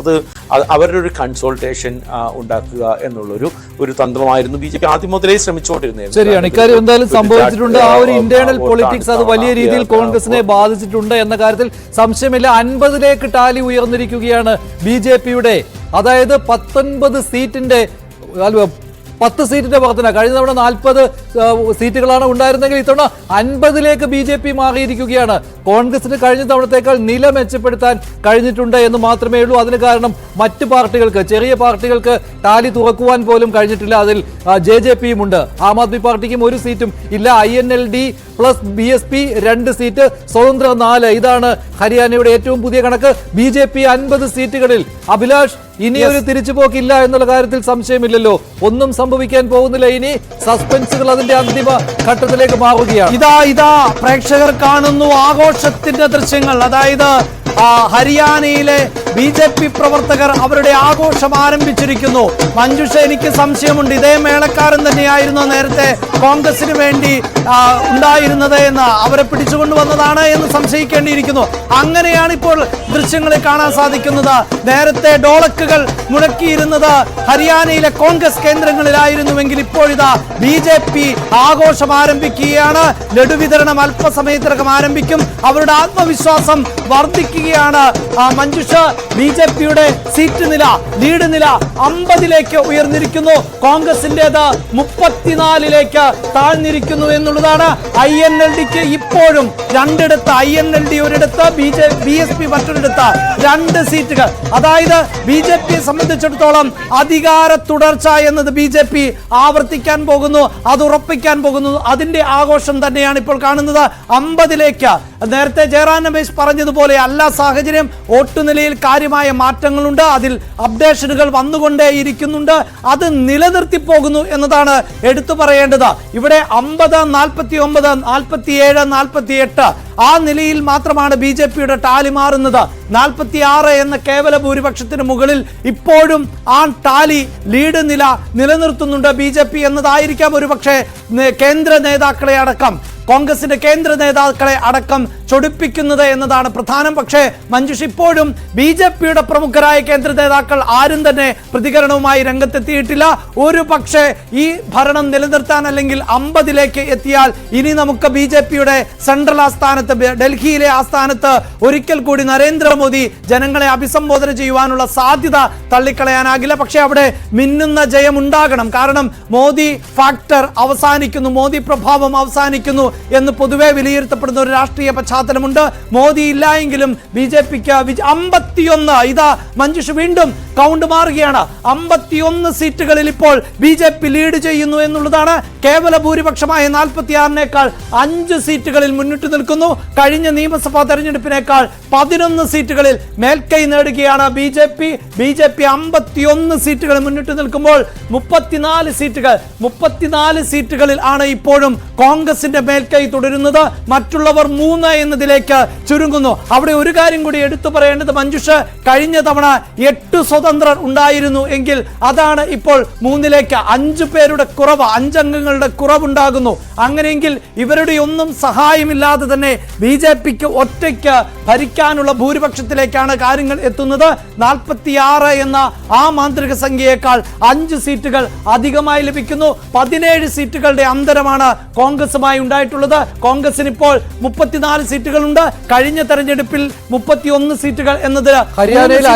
അത് അവരുടെ ഒരു കൺസൾട്ടേഷൻ ഉണ്ടാക്കുക എന്നുള്ളൊരു തന്ത്രമായിരുന്നു BJP ആദ്യം മുതലേ ശ്രമിച്ചുകൊണ്ടിരുന്നത്. ശരിയാണ്, ഇക്കാര്യം എന്തായാലും സംഭവിച്ചിട്ടുണ്ട്. ആ ഒരു ഇന്റേണൽ പൊളിറ്റിക്സ് അത് വലിയ രീതിയിൽ കോൺഗ്രസിനെ ബാധിച്ചിട്ടുണ്ട് എന്ന കാര്യത്തിൽ സംശയമില്ല. 50ലേക്ക് ടാലി ഉയർന്നിരിക്കുകയാണ് BJPയുടെ. അതായത് 19 സീറ്റിന്റെ 10 സീറ്റിന്റെ വർധന. കഴിഞ്ഞ തവണ 40 സീറ്റുകളാണ് ഉണ്ടായിരുന്നെങ്കിൽ ഇത്തവണ 50ലേക്ക് BJP മാറിയിരിക്കുകയാണ്. കോൺഗ്രസിന് കഴിഞ്ഞ തവണത്തേക്കാൾ നില മെച്ചപ്പെടുത്താൻ കഴിഞ്ഞിട്ടുണ്ട് എന്ന് മാത്രമേ ഉള്ളൂ. അതിന് കാരണം മറ്റ് പാർട്ടികൾക്ക്, ചെറിയ പാർട്ടികൾക്ക് ടാലി തുറക്കുവാൻ പോലും കഴിഞ്ഞിട്ടില്ല. അതിൽ JJPയും ഉണ്ട്. ആം ആദ്മി പാർട്ടിക്കും 1 സീറ്റും ഇല്ല. INLD പ്ലസ് BSP 2 സീറ്റ്, സ്വതന്ത്ര 4. ഇതാണ് ഹരിയാനയുടെ ഏറ്റവും പുതിയ കണക്ക്. BJP 50 സീറ്റുകളിൽ. അഭിലാഷ്, ഇനിയൊരു തിരിച്ചുപോക്കില്ല എന്നുള്ള കാര്യത്തിൽ സംശയമില്ലല്ലോ. ഒന്നും സംഭവിക്കാൻ പോകുന്നില്ല. ഇനി സസ്പെൻസുകൾ അതിന്റെ അന്തിമ ഘട്ടത്തിലേക്ക് മാറുകയാണ്. ഇതാ പ്രേക്ഷകർ കാണുന്നു ആഘോഷത്തിന്റെ ദൃശ്യങ്ങൾ. അതായത് ഹരിയാനയിലെ BJP പ്രവർത്തകർ അവരുടെ ആഘോഷം ആരംഭിച്ചിരിക്കുന്നു. മഞ്ജുഷ, എനിക്ക് സംശയമുണ്ട്, ഇതേ മേളക്കാരൻ തന്നെയായിരുന്നു നേരത്തെ കോൺഗ്രസിന് വേണ്ടി ഉണ്ടായിരുന്നത് എന്ന്, അവരെ പിടിച്ചുകൊണ്ടുവന്നതാണ് എന്ന് സംശയിക്കേണ്ടിയിരിക്കുന്നു. അങ്ങനെയാണ് ഇപ്പോൾ ദൃശ്യങ്ങളിൽ കാണാൻ സാധിക്കുന്നത്. നേരത്തെ ഡോളക്കുകൾ മുഴക്കിയിരുന്നത് ഹരിയാനയിലെ കോൺഗ്രസ് കേന്ദ്രങ്ങളിലായിരുന്നുവെങ്കിൽ ഇപ്പോഴിതാ BJP ആഘോഷം ആരംഭിക്കുകയാണ്. ലഡു വിതരണം അല്പസമയത്തിനകം ആരംഭിക്കും. അവരുടെ ആത്മവിശ്വാസം വർദ്ധിക്കുകയാണ്. മഞ്ജുഷ, BJPയുടെ സീറ്റ് നില, ലീഡ് നില 50ലേക്ക് ഉയർന്നിരിക്കുന്നു. കോൺഗ്രസിന്റേത് 34ലേക്ക് താഴ്ന്നിരിക്കുന്നു എന്നുള്ളതാണ്. INLDക്ക് ഇപ്പോഴും 2 INLD ഒരിടത്ത്, BSP മറ്റൊരിടത്ത് 2 സീറ്റുകൾ. അതായത് BJPയെ സംബന്ധിച്ചിടത്തോളം അധികാര തുടർച്ച എന്നത് BJP ആവർത്തിക്കാൻ പോകുന്നു, അത് ഉറപ്പിക്കാൻ പോകുന്നു. അതിന്റെ ആഘോഷം തന്നെയാണ് ഇപ്പോൾ കാണുന്നത്. 50ലേക്ക്. നേരത്തെ ജയറാം രമേശ് പറഞ്ഞതുപോലെ അല്ല സാഹചര്യം. വോട്ടുനിലയിൽ കാര്യമായ മാറ്റങ്ങളുണ്ട്. അതിൽ അപ്ഡേഷനുകൾ വന്നുകൊണ്ടേയിരിക്കുന്നുണ്ട്. അത് നിലനിർത്തി പോകുന്നു എന്നതാണ് എടുത്തു പറയേണ്ടത്. ഇവിടെ 50, 49, 47, 48 ആ നിലയിൽ മാത്രമാണ് BJPയുടെ ടാലി മാറുന്നത്. 46 എന്ന കേവല ഭൂരിപക്ഷത്തിന് മുകളിൽ ഇപ്പോഴും ആ ടാലി ലീഡ് നില നിലനിർത്തുന്നുണ്ട് BJP എന്നതായിരിക്കാം ഒരുപക്ഷെ കേന്ദ്ര നേതാക്കളെ അടക്കം, കോൺഗ്രസിന്റെ കേന്ദ്ര നേതാക്കളെ അടക്കം ചൊടിപ്പിക്കുന്നത് എന്നതാണ് പ്രധാനം. പക്ഷേ മഞ്ജുഷ്, ഇപ്പോഴും BJPയുടെ പ്രമുഖരായ കേന്ദ്ര നേതാക്കൾ ആരും തന്നെ പ്രതികരണവുമായി രംഗത്തെത്തിയിട്ടില്ല. ഒരു പക്ഷേ ഈ ഭരണം നിലനിർത്താൻ അല്ലെങ്കിൽ 50ലേക്ക് എത്തിയാൽ ഇനി നമുക്ക് BJPയുടെ സെൻട്രൽ ആസ്ഥാനത്ത്, ഡൽഹിയിലെ ആസ്ഥാനത്ത് ഒരിക്കൽ കൂടി നരേന്ദ്രമോദി ജനങ്ങളെ അഭിസംബോധന ചെയ്യുവാനുള്ള സാധ്യത തള്ളിക്കളയാനാകില്ല. പക്ഷേ അവിടെ മിന്നുന്ന ജയം ഉണ്ടാകണം. കാരണം മോദി ഫാക്ടർ അവസാനിക്കുന്നു, മോദി പ്രഭാവം അവസാനിക്കുന്നു എന്ന് പൊതുവെ വിലയിരുത്തപ്പെടുന്ന ഒരു രാഷ്ട്രീയ പശ്ചാത്തലമുണ്ട്. മോദി ഇല്ല എങ്കിലും BJPക്ക് 51, ഇതാ മഞ്ജുഷ് വീണ്ടും കൗണ്ട് മാറുകയാണ്. 51 സീറ്റുകളിൽ ഇപ്പോൾ BJP ലീഡ് ചെയ്യുന്നു എന്നുള്ളതാണ്. കേവല ഭൂരിപക്ഷമായ 46-നേക്കാൾ 5 സീറ്റുകളിൽ മുന്നിട്ട് നിൽക്കുന്നു. കഴിഞ്ഞ നിയമസഭാ തെരഞ്ഞെടുപ്പിനേക്കാൾ 11 സീറ്റുകളിൽ മേൽക്കൈ നേടുകയാണ് BJP. 51 സീറ്റുകളിൽ മുന്നിട്ട് നിൽക്കുമ്പോൾ 34 സീറ്റുകളിൽ ആണ് ഇപ്പോഴും കോൺഗ്രസിന്റെ മേൽക്കൈ തുടരുന്നത്. മറ്റുള്ളവർ 3 എന്നതിലേക്ക് ചുരുങ്ങുന്നു. അവിടെ ഒരു കാര്യം കൂടി എടുത്തു പറയേണ്ടത് മഞ്ജുഷ്, കഴിഞ്ഞ തവണ 8 സ്വതന്ത്രർ ഉണ്ടായിരുന്നു എങ്കിൽ അതാണ് ഇപ്പോൾ 3ലേക്ക് 5 പേരുടെ കുറവ്, 5 അംഗങ്ങളുടെ കുറവുണ്ടാകുന്നു. അങ്ങനെയെങ്കിൽ ഇവരുടെ ഒന്നും സഹായമില്ലാതെ തന്നെ BJPക്ക് ഒറ്റയ്ക്ക് ഭരിക്കാനുള്ള ഭൂരിപക്ഷത്തിലേക്കാണ് കാര്യങ്ങൾ എത്തുന്നത്. 46 എന്ന ആ മാന്ത്രിക സംഖ്യയേക്കാൾ 5 സീറ്റുകൾ അധികമായി ലഭിക്കുന്നു. 17 സീറ്റുകളുടെ അന്തരമാണ് കോൺഗ്രസുമായി ഉണ്ടായിട്ടുള്ളത്. കോൺഗ്രസിന് ഇപ്പോൾ 34 സീറ്റുകളുണ്ട്. കഴിഞ്ഞ തെരഞ്ഞെടുപ്പിൽ 31 സീറ്റുകൾ എന്നത് ഹരിയാനയിൽ